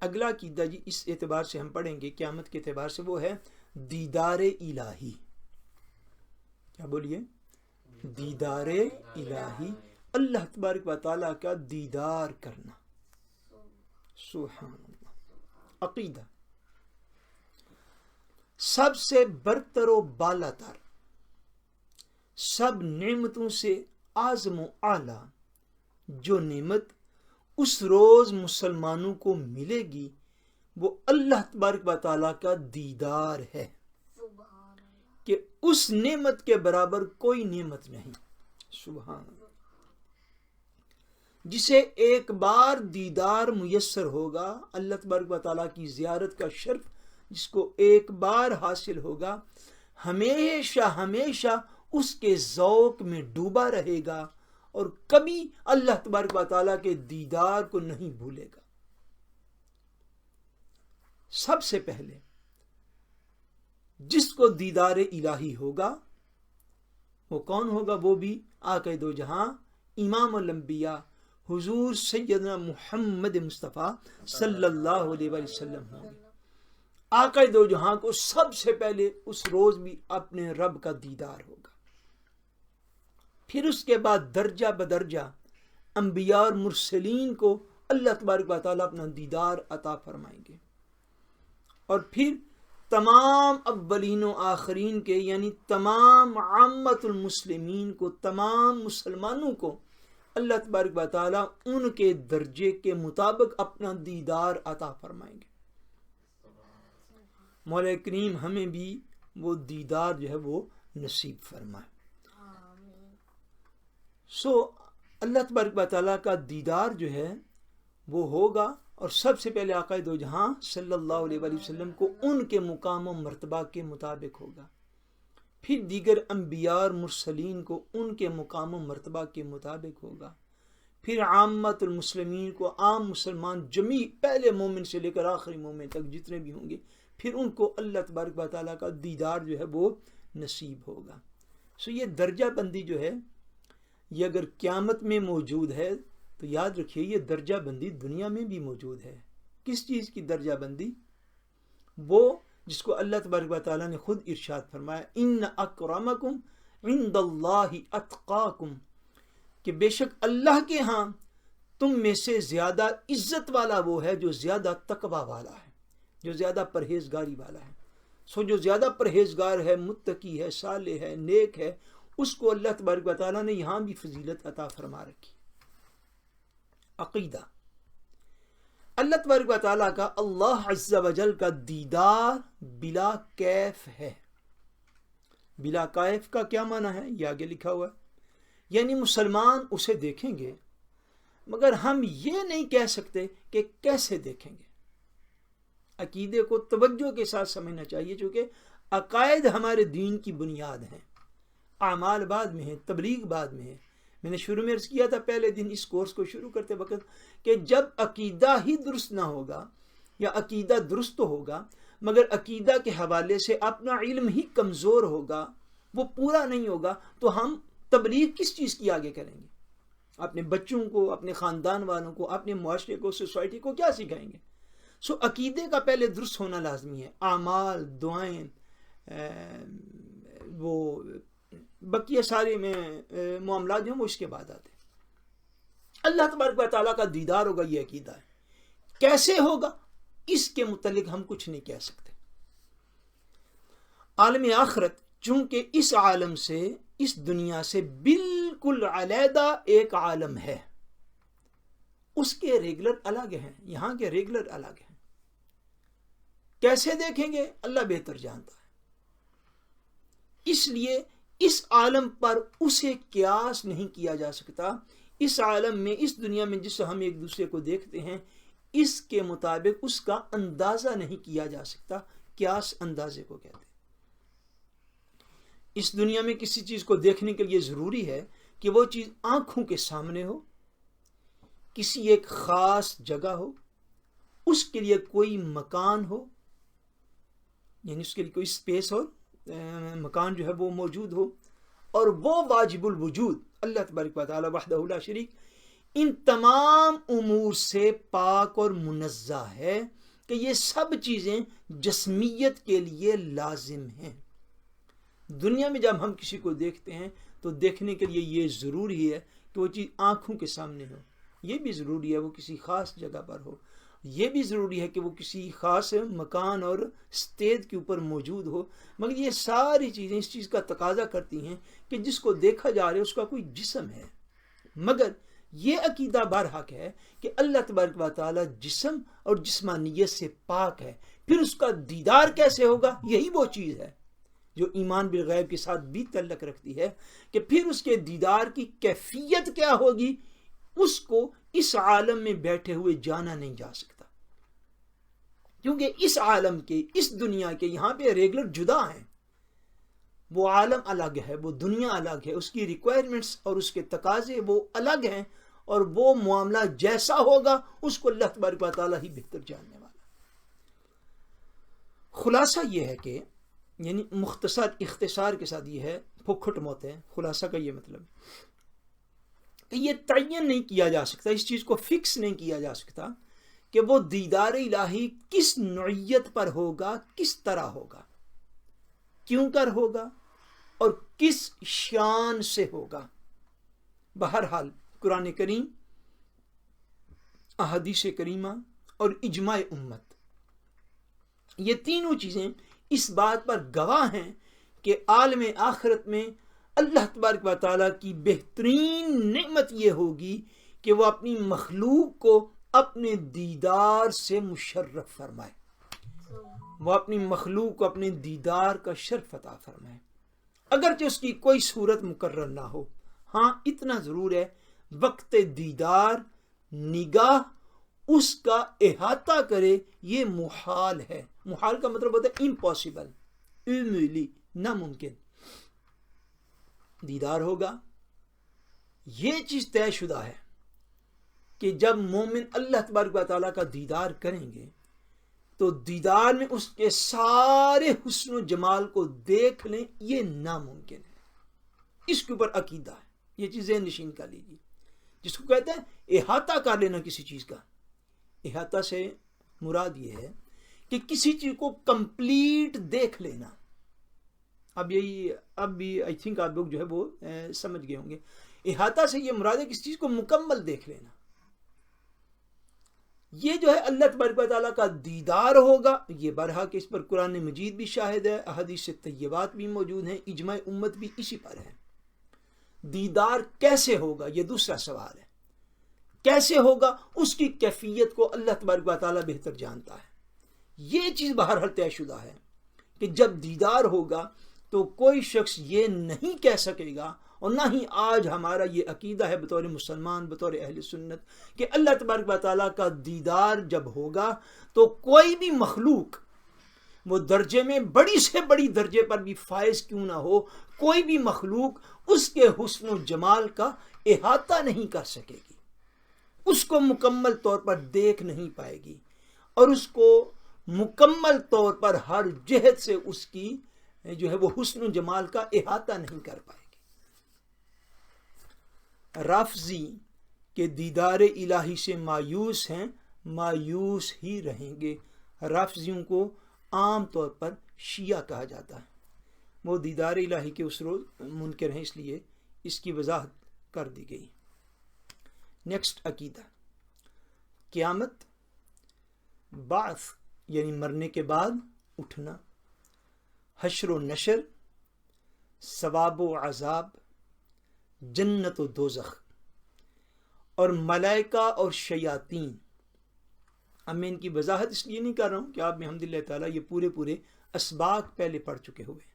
اگلا عقیدہ جی اس اعتبار سے ہم پڑھیں گے قیامت کے اعتبار سے، وہ ہے دیدار الہی. کیا بولیے؟ دیدار الہی، اللہ تبارک و تعالیٰ کا دیدار کرنا. سبحان اللہ. عقیدہ سب سے برتر و بالا تر، سب نعمتوں سے اعظم و اعلیٰ جو نعمت اس روز مسلمانوں کو ملے گی وہ اللہ تبارک و تعالیٰ کا دیدار ہے کہ اس نعمت کے برابر کوئی نعمت نہیں. سبحان اللہ. جسے ایک بار دیدار میسر ہوگا، اللہ تبارک و تعالیٰ کی زیارت کا شرف جس کو ایک بار حاصل ہوگا، ہمیشہ ہمیشہ اس کے ذوق میں ڈوبا رہے گا اور کبھی اللہ تبارک و تعالیٰ کے دیدار کو نہیں بھولے گا. سب سے پہلے جس کو دیدار الہی ہوگا وہ کون ہوگا؟ وہ بھی آقا دو جہاں امام الانبیاء حضور سیدنا محمد مصطفیٰ صلی اللہ علیہ وسلم ہوں گے. آقا دو جہاں کو سب سے پہلے اس روز بھی اپنے رب کا دیدار ہوگا. پھر اس کے بعد درجہ بدرجہ انبیاء اور مرسلین کو اللہ تبارک و تعالیٰ اپنا دیدار عطا فرمائیں گے. اور پھر تمام اولین و آخرین کے یعنی تمام عامت المسلمین کو، تمام مسلمانوں کو اللہ تبارک و تعالیٰ ان کے درجے کے مطابق اپنا دیدار عطا فرمائیں گے. مولا کریم ہمیں بھی وہ دیدار جو ہے وہ نصیب فرمائے. اللہ تبارک و تعالیٰ کا دیدار جو ہے وہ ہوگا، اور سب سے پہلے آقا دو جہاں صلی اللہ علیہ وآلہ وسلم کو ان کے مقام و مرتبہ کے مطابق ہوگا. پھر دیگر انبیاء اور مرسلین کو ان کے مقام و مرتبہ کے مطابق ہوگا. پھر عامت المسلمین کو، عام مسلمان جمیع پہلے مومن سے لے کر آخری مومن تک جتنے بھی ہوں گے، پھر ان کو اللہ تبارک و تعالیٰ کا دیدار جو ہے وہ نصیب ہوگا. یہ درجہ بندی جو ہے یہ اگر قیامت میں موجود ہے تو یاد رکھیے یہ درجہ بندی دنیا میں بھی موجود ہے. کس چیز کی درجہ بندی؟ وہ جس کو اللہ تبارک و تعالیٰ نے خود ارشاد فرمایا ان اکرمکم عند اللہ اتقاکم، کہ بے شک اللہ کے ہاں تم میں سے زیادہ عزت والا وہ ہے جو زیادہ تقوی والا ہے، جو زیادہ پرہیزگاری والا ہے. جو زیادہ پرہیزگار ہے، متقی ہے، صالح ہے، نیک ہے، اس کو اللہ تبارک و تعالیٰ نے یہاں بھی فضیلت عطا فرما رکھی. عقیدہ اللہ تبارک و تعالیٰ کا اللہ عز و جل کا دیدار بلا کیف ہے. بلا کیف کا کیا معنی ہے؟ یہ آگے لکھا ہوا ہے. یعنی مسلمان اسے دیکھیں گے مگر ہم یہ نہیں کہہ سکتے کہ کیسے دیکھیں گے. عقیدے کو توجہ کے ساتھ سمجھنا چاہیے، چونکہ عقائد ہمارے دین کی بنیاد ہیں. اعمال بعد میں ہیں، تبلیغ بعد میں ہے. میں نے شروع میں عرض کیا تھا پہلے دن اس کورس کو شروع کرتے وقت کہ جب عقیدہ ہی درست نہ ہوگا یا عقیدہ درست ہوگا مگر عقیدہ کے حوالے سے اپنا علم ہی کمزور ہوگا، وہ پورا نہیں ہوگا، تو ہم تبلیغ کس چیز کی آگے کریں گے؟ اپنے بچوں کو، اپنے خاندان والوں کو، اپنے معاشرے کو، سوسائٹی کو کیا سکھائیں گے؟ عقیدے کا پہلے درست ہونا لازمی ہے. اعمال، دعائیں، وہ بقیہ سارے میں معاملات جو ہیں وہ اس کے بعد آتے ہیں. اللہ تبارک و تعالیٰ کا دیدار ہوگا، یہ عقیدہ ہے. کیسے ہوگا اس کے متعلق ہم کچھ نہیں کہہ سکتے. عالم آخرت چونکہ اس عالم سے، اس دنیا سے بالکل علیحدہ ایک عالم ہے، اس کے ریگولر الگ ہیں، یہاں کے ریگولر الگ ہیں. کیسے دیکھیں گے اللہ بہتر جانتا ہے. اس لیے اس عالم پر اسے قیاس نہیں کیا جا سکتا. اس عالم میں، اس دنیا میں جس ہم ایک دوسرے کو دیکھتے ہیں، اس کے مطابق اس کا اندازہ نہیں کیا جا سکتا. قیاس اندازے کو کہتے ہیں. اس دنیا میں کسی چیز کو دیکھنے کے لیے ضروری ہے کہ وہ چیز آنکھوں کے سامنے ہو، کسی ایک خاص جگہ ہو، اس کے لیے کوئی مکان ہو، یعنی اس کے لیے کوئی سپیس ہو، مکان جو ہے وہ موجود ہو، اور وہ واجب الوجود اللہ تبارک و تعالی وحدہ لا شریک ان تمام امور سے پاک اور منزہ ہے کہ یہ سب چیزیں جسمیت کے لیے لازم ہیں۔ دنیا میں جب ہم کسی کو دیکھتے ہیں تو دیکھنے کے لیے یہ ضروری ہے کہ وہ چیز آنکھوں کے سامنے ہو، یہ بھی ضروری ہے وہ کسی خاص جگہ پر ہو، یہ بھی ضروری ہے کہ وہ کسی خاص مکان اور اسٹیج کے اوپر موجود ہو، مگر یہ ساری چیزیں اس چیز کا تقاضا کرتی ہیں کہ جس کو دیکھا جا رہا ہے اس کا کوئی جسم ہے۔ مگر یہ عقیدہ برحق ہے کہ اللہ تبارک و تعالی جسم اور جسمانیت سے پاک ہے، پھر اس کا دیدار کیسے ہوگا؟ یہی وہ چیز ہے جو ایمان بالغیب کے ساتھ بھی تعلق رکھتی ہے کہ پھر اس کے دیدار کی کیفیت کیا ہوگی، اس کو اس عالم میں بیٹھے ہوئے جانا نہیں جا سکتا، کیونکہ اس عالم کے، اس دنیا کے یہاں پہ ریگولر جدا ہیں۔ وہ عالم الگ ہے، وہ دنیا الگ ہے، اس کی ریکوائرمنٹس اور اس کے تقاضے وہ الگ ہیں، اور وہ معاملہ جیسا ہوگا اس کو اللہ تبارک و تعالیٰ ہی بہتر جاننے والا۔ خلاصہ یہ ہے کہ یعنی مختصر اختصار کے ساتھ یہ ہے، پھکھٹ موت ہے، خلاصہ کا یہ مطلب کہ یہ تعین نہیں کیا جا سکتا، اس چیز کو فکس نہیں کیا جا سکتا کہ وہ دیدار الہی کس نوعیت پر ہوگا، کس طرح ہوگا، کیوں کر ہوگا اور کس شان سے ہوگا۔ بہرحال قرآن کریم، احادیث کریمہ اور اجماع امت، یہ تینوں چیزیں اس بات پر گواہ ہیں کہ عالم آخرت میں اللہ تبارک و تعالیٰ کی بہترین نعمت یہ ہوگی کہ وہ اپنی مخلوق کو اپنے دیدار سے مشرف فرمائے، وہ اپنی مخلوق کو اپنے دیدار کا شرف عطا فرمائے، اگرچہ اس کی کوئی صورت مقرر نہ ہو۔ ہاں اتنا ضرور ہے، وقت دیدار نگاہ اس کا احاطہ کرے یہ محال ہے۔ محال کا مطلب ہوتا ہے امپاسبل، املی، ناممکن۔ دیدار ہوگا، یہ چیز طے شدہ ہے کہ جب مومن اللہ تبارک و تعالیٰ کا دیدار کریں گے تو دیدار میں اس کے سارے حسن و جمال کو دیکھ لیں، یہ ناممکن ہے۔ اس کے اوپر عقیدہ ہے، یہ چیزیں نشین کر لیجیے، جس کو کہتے ہیں احاطہ کر لینا کسی چیز کا۔ احاطہ سے مراد یہ ہے کہ کسی چیز کو کمپلیٹ دیکھ لینا۔ اب بھی آئی تھنک آپ لوگ جو ہے وہ سمجھ گئے ہوں گے۔ احاطہ سے یہ مراد ہے کسی چیز کو مکمل دیکھ لینا۔ یہ جو ہے اللہ تبارک و تعالیٰ کا دیدار ہوگا، یہ برحق اس پر قرآن مجید بھی شاہد ہے، احادیث طیبات بھی موجود ہیں، اجماع امت بھی اسی پر ہے۔ دیدار کیسے ہوگا یہ دوسرا سوال ہے، کیسے ہوگا اس کی کیفیت کو اللہ تبارک و تعالیٰ بہتر جانتا ہے۔ یہ چیز بہرحال طے شدہ ہے کہ جب دیدار ہوگا تو کوئی شخص یہ نہیں کہہ سکے گا، اور نہ ہی آج ہمارا یہ عقیدہ ہے بطور مسلمان، بطور اہل سنت، کہ اللہ تبارک و تعالیٰ کا دیدار جب ہوگا تو کوئی بھی مخلوق، وہ درجے میں بڑی سے بڑی درجے پر بھی فائز کیوں نہ ہو، کوئی بھی مخلوق اس کے حسن و جمال کا احاطہ نہیں کر سکے گی، اس کو مکمل طور پر دیکھ نہیں پائے گی، اور اس کو مکمل طور پر ہر جہت سے اس کی جو ہے وہ حسن و جمال کا احاطہ نہیں کر پائے گی۔ رافضی کے دیدار الہی سے مایوس ہیں، مایوس ہی رہیں گے۔ رافضیوں کو عام طور پر شیعہ کہا جاتا ہے، وہ دیدار الہی کے اس روز منکر ہیں، اس لیے اس کی وضاحت کر دی گئی۔ نیکسٹ عقیدہ، قیامت، بعث یعنی مرنے کے بعد اٹھنا، حشر و نشر، ثواب و عذاب، جنت و دوزخ، اور ملائکہ اور شیاطین۔ اب میں ان کی وضاحت اس لیے نہیں کر رہا ہوں کہ آپ میں الحمدللہ تعالیٰ یہ پورے اسباق پہلے پڑھ چکے ہوئے،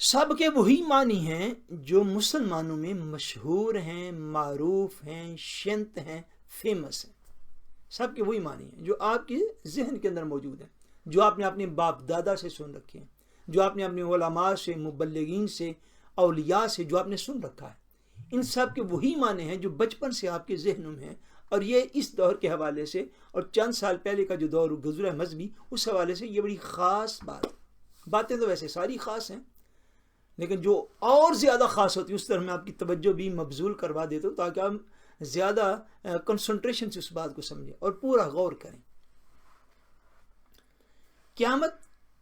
سب کے وہی معنی ہیں جو مسلمانوں میں مشہور ہیں، معروف ہیں، شنت ہیں، فیمس ہیں۔ سب کے وہی معنی ہیں جو آپ کے ذہن کے اندر موجود ہیں، جو آپ نے اپنے باپ دادا سے سن رکھے ہیں، جو آپ نے اپنے علماء سے، مبلغین سے، اولیاء سے جو آپ نے سن رکھا ہے۔ ان سب کے وہی معنی ہیں جو بچپن سے آپ کے ذہنوں میں ہیں، اور یہ اس دور کے حوالے سے اور چند سال پہلے کا جو دور گزرا ہے مذہبی، اس حوالے سے یہ بڑی خاص بات۔ باتیں تو ویسے ساری خاص ہیں، لیکن جو اور زیادہ خاص ہوتی ہے اس طرح میں آپ کی توجہ بھی مبذول کروا دیتا ہوں تاکہ آپ زیادہ کنسنٹریشن سے اس بات کو سمجھیں اور پورا غور کریں. قیامت،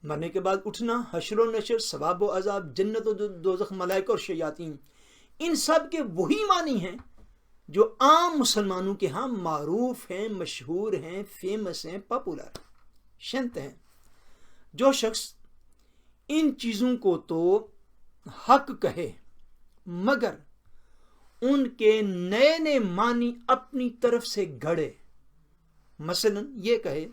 مرنے کے بعد اٹھنا، حشر و نشر، ثواب و عذاب، جنت و دوزخ، ملائکہ اور شیاطین، ان سب کے وہی معنی ہیں جو عام مسلمانوں کے ہاں معروف ہیں، مشہور ہیں، فیمس ہیں، پاپولر شنت ہیں. جو شخص ان چیزوں کو تو حق کہے مگر ان کے نئے نئے معنی اپنی طرف سے گھڑے، مثلا یہ کہے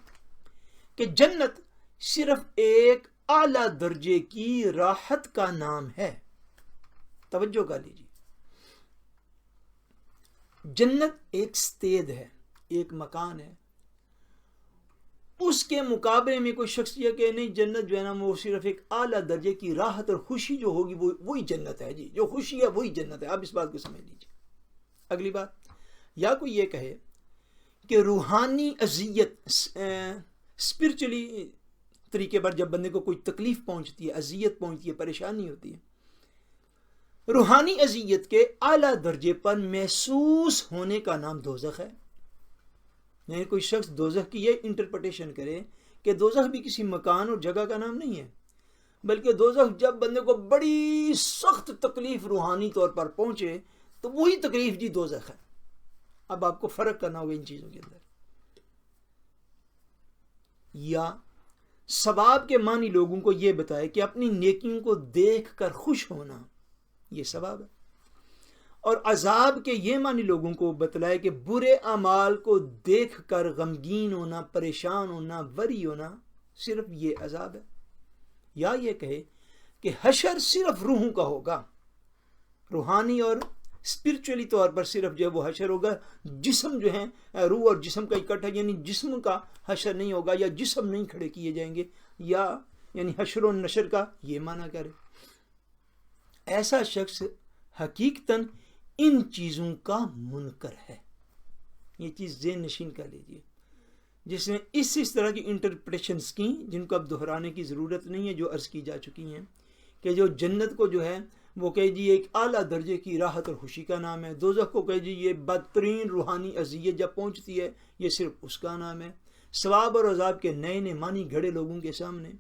کہ جنت صرف ایک اعلیٰ درجے کی راحت کا نام ہے. توجہ کر لیجیے، جنت ایک سٹیج ہے، ایک مکان ہے. اس کے مقابلے میں کوئی شخص یہ کہ نہیں جنت جو ہے نا وہ صرف ایک اعلیٰ درجے کی راحت اور خوشی جو ہوگی وہی جنت ہے. جی جو خوشی ہے وہی جنت ہے. آپ اس بات کو سمجھ لیجیے. اگلی بات، یا کوئی یہ کہے کہ روحانی اذیت، اسپرچولی طریقے پر جب بندے کو کوئی تکلیف پہنچتی ہے، اذیت پہنچتی ہے، پریشانی ہوتی ہے، روحانی اذیت کے اعلیٰ درجے پر محسوس ہونے کا نام دوزخ ہے. یعنی کوئی شخص دوزخ کی یہ انٹرپریٹیشن کرے کہ دوزخ بھی کسی مکان اور جگہ کا نام نہیں ہے، بلکہ دوزخ جب بندے کو بڑی سخت تکلیف روحانی طور پر پہنچے تو وہی تکلیف جی دوزخ ہے. اب آپ کو فرق کرنا ہوگا ان چیزوں کے اندر. یا ثواب کے معنی لوگوں کو یہ بتائے کہ اپنی نیکیوں کو دیکھ کر خوش ہونا یہ ثواب ہے، اور عذاب کے یہ معنی لوگوں کو بتلائے کہ برے اعمال کو دیکھ کر غمگین ہونا، پریشان ہونا، وری ہونا صرف یہ عذاب ہے. یا یہ کہے کہ حشر صرف روحوں کا ہوگا، روحانی اور اسپرچولی طور پر صرف جو ہے وہ حشر ہوگا. جسم جو ہے روح اور جسم کا اکٹھا، یعنی جسم کا حشر نہیں ہوگا یا جسم نہیں کھڑے کیے جائیں گے، یا یعنی حشر و نشر کا یہ معنی کرے. ایسا شخص حقیقتاً ان چیزوں کا منکر ہے. یہ چیز ذہن نشین کر لیجیے. جس نے اس طرح کی انٹرپریٹیشنز کی جن کو اب دہرانے کی ضرورت نہیں ہے، جو عرض کی جا چکی ہیں کہ جو جنت کو جو ہے وہ کہے جی ایک اعلیٰ درجے کی راحت اور خوشی کا نام ہے، دوزخ کو کہے جی یہ بدترین روحانی اذیت جب پہنچتی ہے یہ صرف اس کا نام ہے. ثواب اور عذاب کے نئے نئے معنی گھڑے لوگوں کے سامنے،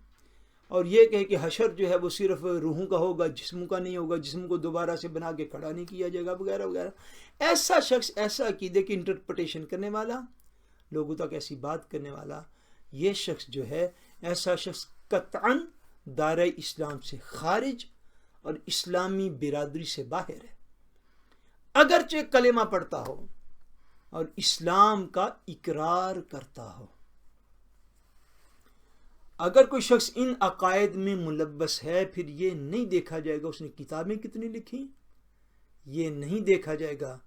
اور یہ کہے کہ حشر جو ہے وہ صرف روحوں کا ہوگا، جسموں کا نہیں ہوگا، جسم کو دوبارہ سے بنا کے کھڑا نہیں کیا جائے گا، وغیرہ وغیرہ. ایسا شخص، ایسا عقیدے کی انٹرپریٹیشن کرنے والا، لوگوں تک ایسی بات کرنے والا، یہ شخص جو ہے ایسا شخص قطعاً دائرہ اسلام سے خارج اور اسلامی برادری سے باہر ہے، اگرچہ کلمہ پڑھتا ہو اور اسلام کا اقرار کرتا ہو. اگر کوئی شخص ان عقائد میں ملبس ہے، پھر یہ نہیں دیکھا جائے گا اس نے کتابیں کتنی لکھی، یہ نہیں دیکھا جائے گا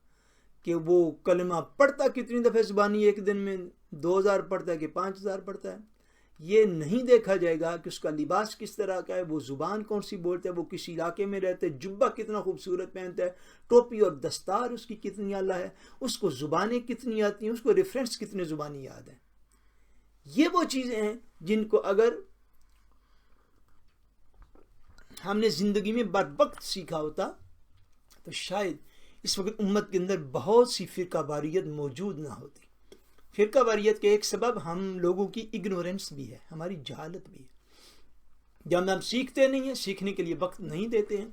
کہ وہ کلمہ پڑھتا کتنی دفعہ زبانی ایک دن میں 2000 پڑھتا ہے کہ 5000 پڑھتا ہے، یہ نہیں دیکھا جائے گا کہ اس کا لباس کس طرح کا ہے، وہ زبان کون سی بولتا ہے، وہ کس علاقے میں رہتا ہے، جبہ کتنا خوبصورت پہنتا ہے، ٹوپی اور دستار اس کی کتنی اعلیٰ ہے، اس کو زبانیں کتنی آتی ہیں، اس کو ریفرنس کتنے زبانی یاد ہیں. یہ وہ چیزیں ہیں جن کو اگر ہم نے زندگی میں بر وقت سیکھا ہوتا تو شاید اس وقت امت کے اندر بہت سی فرقہ واریت موجود نہ ہوتی. فرقہ واریت کے ایک سبب ہم لوگوں کی اگنورنس بھی ہے، ہماری جہالت بھی ہے. جب ہم سیکھتے نہیں ہیں، سیکھنے کے لیے وقت نہیں دیتے ہیں،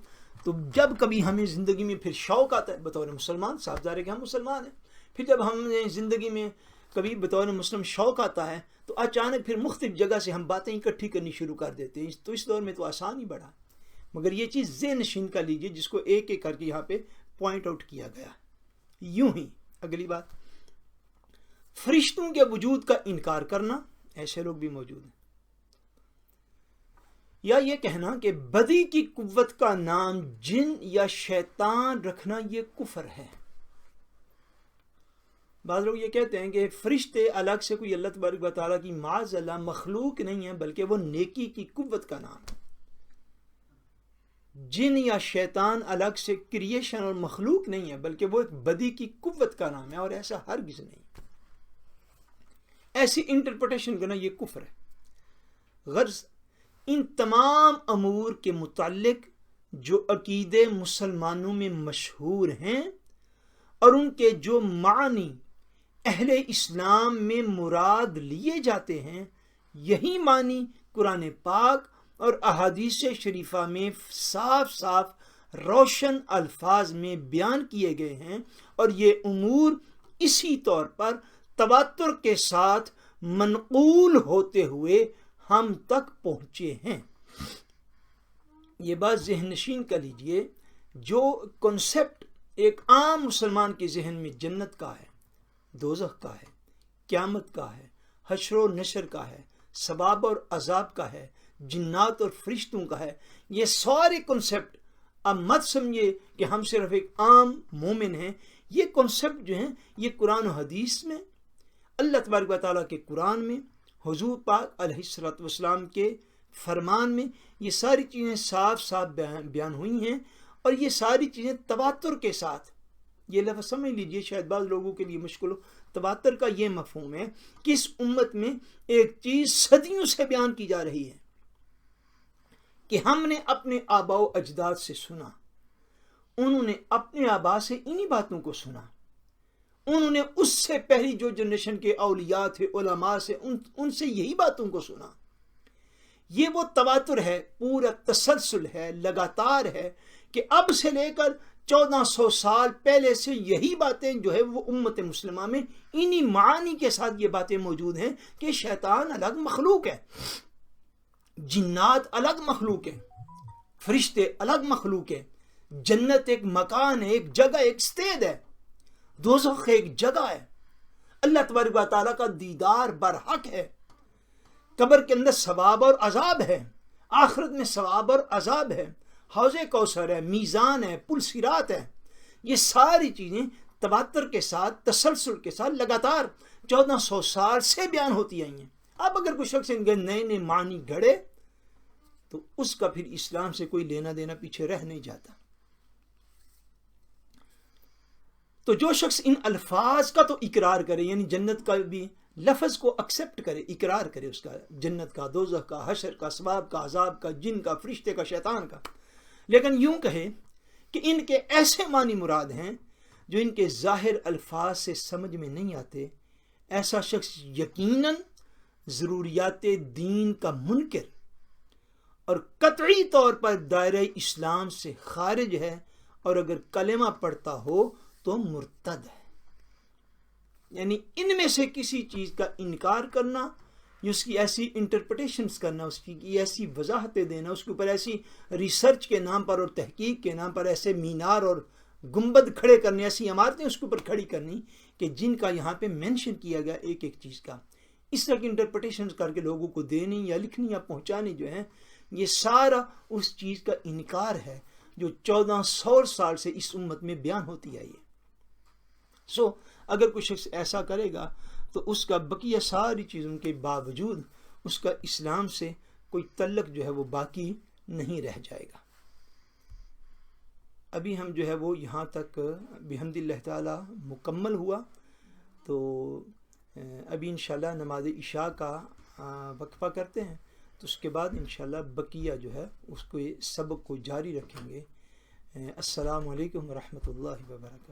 تو جب کبھی ہمیں زندگی میں پھر شوق آتا ہے بطور مسلمان، صاف ظاہر ہے کہ ہم مسلمان ہیں، پھر جب ہمیں زندگی میں کبھی بطور مسلم شوق آتا ہے تو اچانک پھر مختلف جگہ سے ہم باتیں اکٹھی کرنی شروع کر دیتے ہیں. تو اس دور میں تو آسان ہی بڑھا، مگر یہ چیز ذہن نشین کر لیجیے جس کو ایک ایک کر کے یہاں پہ پوائنٹ آؤٹ کیا گیا. یوں ہی اگلی بات، فرشتوں کے وجود کا انکار کرنا، ایسے لوگ بھی موجود ہیں. یا یہ کہنا کہ بدی کی قوت کا نام جن یا شیطان رکھنا یہ کفر ہے. بعض لوگ یہ کہتے ہیں کہ فرشتے الگ سے کوئی اللہ تبارک و تعالیٰ کی معاذ اللہ مخلوق نہیں ہے، بلکہ وہ نیکی کی قوت کا نام ہے. جن یا شیطان الگ سے کریشن اور مخلوق نہیں ہے، بلکہ وہ ایک بدی کی قوت کا نام ہے، اور ایسا ہرگز نہیں. ایسی انٹرپریٹیشن کرنا یہ کفر ہے. غرض ان تمام امور کے متعلق جو عقیدے مسلمانوں میں مشہور ہیں اور ان کے جو معنی اہل اسلام میں مراد لیے جاتے ہیں، یہی معنی قرآن پاک اور احادیث شریفہ میں صاف صاف روشن الفاظ میں بیان کیے گئے ہیں، اور یہ امور اسی طور پر تواتر کے ساتھ منقول ہوتے ہوئے ہم تک پہنچے ہیں۔ یہ بات ذہن نشین کر لیجئے، جو کنسپٹ ایک عام مسلمان کے ذہن میں جنت کا ہے، دوزخ کا ہے، قیامت کا ہے، حشر و نشر کا ہے، ثواب اور عذاب کا ہے، جنات اور فرشتوں کا ہے، یہ سارے کنسپٹ اب مت سمجھے کہ ہم صرف ایک عام مومن ہیں۔ یہ کنسپٹ جو ہیں یہ قرآن و حدیث میں، اللہ تبارک و تعالیٰ کے قرآن میں، حضور پاک علیہ الصلوۃ والسلام کے فرمان میں یہ ساری چیزیں صاف صاف بیان ہوئی ہیں، اور یہ ساری چیزیں تواتر کے ساتھ، یہ لفظ سمجھ لیجئے، شاید بعض لوگوں کے لیے مشکل ہو، تواتر کا یہ مفہوم ہے کہ اس امت میں ایک چیز صدیوں سے بیان کی جا رہی ہے کہ ہم نے اپنے آباء و اجداد سے سنا، انہوں نے اپنے آباء سے انہی باتوں کو سنا، انہوں نے اس سے پہلی جو جنریشن کے اولیاء تھے، علماء سے، ان سے یہی باتوں کو سنا۔ یہ وہ تواتر ہے، پورا تسلسل ہے، لگاتار ہے، کہ اب سے لے کر 1400 سال پہلے سے یہی باتیں جو ہے وہ امت مسلمہ میں انہی معانی کے ساتھ یہ باتیں موجود ہیں کہ شیطان الگ مخلوق ہے، جنات الگ مخلوق ہیں، فرشتے الگ مخلوق ہیں، جنت ایک مکان ہے، ایک جگہ، ایک اسٹیج ہے، دوزخ ایک جگہ ہے، اللہ تبارک و تعالیٰ کا دیدار برحق ہے، قبر کے اندر ثواب اور عذاب ہے، آخرت میں ثواب اور عذاب ہے، حوض کوثر ہے، میزان ہے، پل صراط ہے۔ یہ ساری چیزیں تواتر کے ساتھ، تسلسل کے ساتھ لگاتار 1400 سال سے بیان ہوتی آئی ہیں۔ اب اگر کوئی شخص ان کے نئے نئے معنی گھڑے تو اس کا پھر اسلام سے کوئی لینا دینا پیچھے رہ نہیں جاتا۔ تو جو شخص ان الفاظ کا تو اقرار کرے، یعنی جنت کا بھی لفظ کو ایکسیپٹ کرے، اقرار کرے اس کا، جنت کا، دوزخ کا، حشر کا، ثواب کا، عذاب کا، جن کا، فرشتے کا، شیطان کا، لیکن یوں کہے کہ ان کے ایسے معنی مراد ہیں جو ان کے ظاہر الفاظ سے سمجھ میں نہیں آتے، ایسا شخص یقیناً ضروریات دین کا منکر اور قطعی طور پر دائرہ اسلام سے خارج ہے، اور اگر کلمہ پڑھتا ہو تو مرتد ہے۔ یعنی ان میں سے کسی چیز کا انکار کرنا، اس کی ایسی انٹرپریٹیشنز کرنا، اس کی ایسی وضاحتیں دینا، اس کے اوپر ایسی ریسرچ کے نام پر اور تحقیق کے نام پر ایسے مینار اور گنبد کھڑے کرنے، ایسی عمارتیں اس کے اوپر کھڑی کرنی کہ جن کا یہاں پہ مینشن کیا گیا ایک ایک چیز کا، اس طرح کی انٹرپریٹیشنز کر کے لوگوں کو دینی یا لکھنی یا پہنچانی جو ہے، یہ سارا اس چیز کا انکار ہے جو 1400 سال سے اس امت میں بیان ہوتی آئی ہے۔ اگر کوئی شخص ایسا کرے گا تو اس کا بقیہ ساری چیزوں کے باوجود اس کا اسلام سے کوئی تعلق جو ہے وہ باقی نہیں رہ جائے گا۔ ابھی ہم جو ہے وہ یہاں تک بحمد اللہ تعالی مکمل ہوا، تو ابھی انشاءاللہ نماز عشاء کا وقفہ کرتے ہیں، تو اس کے بعد انشاءاللہ بقیہ جو ہے اس کو سبق کو جاری رکھیں گے۔ السلام علیکم ورحمۃ اللہ وبرکاتہ۔